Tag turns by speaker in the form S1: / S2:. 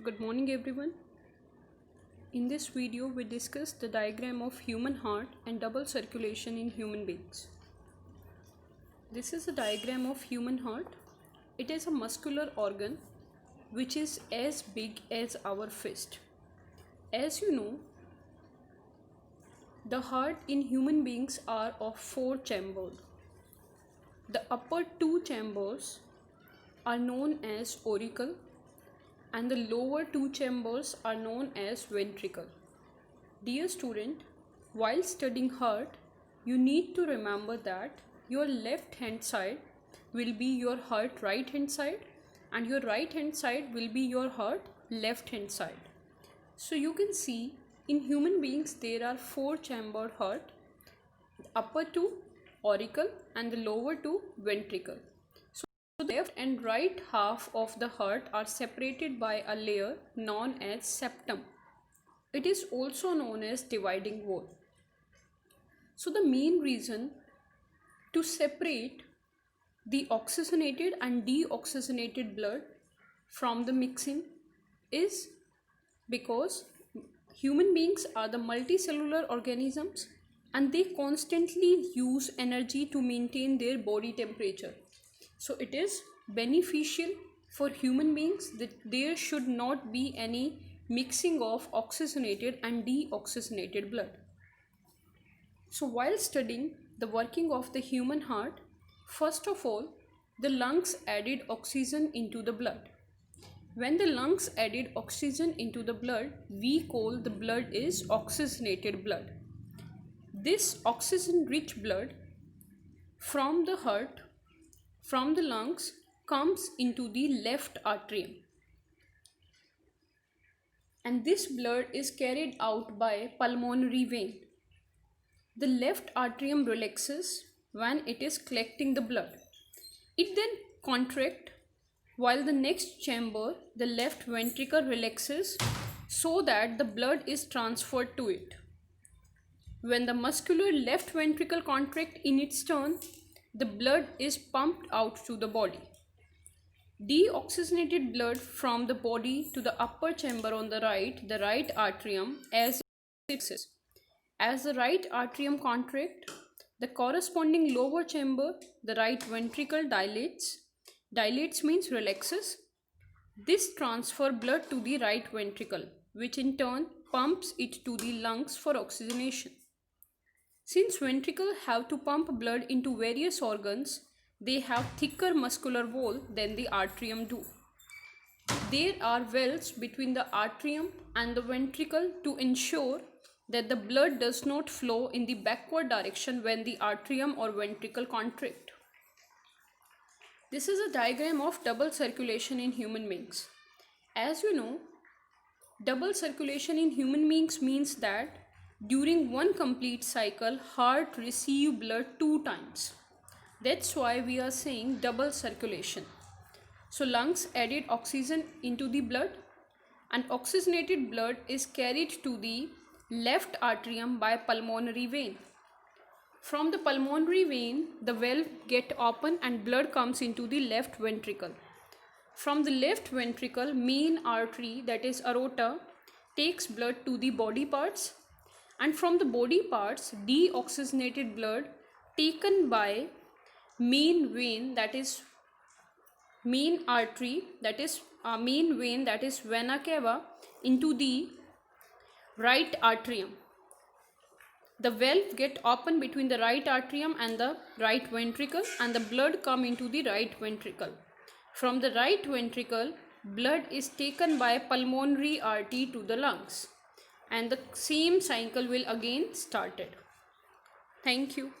S1: Good morning everyone. In this video we discuss the diagram of human heart and double circulation in human beings. This is a diagram of human heart. It is a muscular organ which is as big as our fist. As you know, the heart in human beings are of 4 chambers. The upper 2 chambers are known as auricle and the lower 2 chambers are known as ventricle. Dear student, while studying heart, you need to remember that your left hand side will be your heart right hand side and your right hand side will be your heart left hand side. So you can see in human beings there are 4 chambered heart, upper 2 auricle and the lower 2 ventricle. So the left and right half of the heart are separated by a layer known as septum. It is also known as dividing wall. So the main reason to separate the oxygenated and deoxygenated blood from the mixing is because human beings are the multicellular organisms and they constantly use energy to maintain their body temperature. So it is beneficial for human beings that there should not be any mixing of oxygenated and deoxygenated blood. So while studying the working of the human heart, first of all, the lungs added oxygen into the blood. When the lungs added oxygen into the blood, we call the blood is oxygenated blood. This oxygen-rich blood from the heart, from the lungs, comes into the left atrium. And this blood is carried out by pulmonary vein. The left atrium relaxes when it is collecting the blood. It then contracts while the next chamber, the left ventricle, relaxes so that the blood is transferred to it. When the muscular left ventricle contracts in its turn, the blood is pumped out to the body. Deoxygenated blood from the body to the upper chamber on the right atrium, as the right atrium contracts, the corresponding lower chamber, the right ventricle, dilates. Dilates means relaxes. This transfers blood to the right ventricle, which in turn pumps it to the lungs for oxygenation. Since ventricles have to pump blood into various organs, they have thicker muscular wall than the atrium do. There are valves between the atrium and the ventricle to ensure that the blood does not flow in the backward direction when the atrium or ventricle contract. This is a diagram of double circulation in human beings. As you know, double circulation in human beings means that during one complete cycle, heart receive blood 2 times. That's why we are saying double circulation. So lungs added oxygen into the blood and oxygenated blood is carried to the left atrium by pulmonary vein. From the pulmonary vein, the valve gets open and blood comes into the left ventricle. From the left ventricle, main artery, that is aorta, takes blood to the body parts, and from the body parts, deoxygenated blood taken by main vein, that is main artery, that is main vein, that is vena cava, into the right atrium. The valve get open between the right atrium and the right ventricle and the blood come into the right ventricle. From the right ventricle, blood is taken by pulmonary artery to the lungs and the same cycle will again started. Thank you.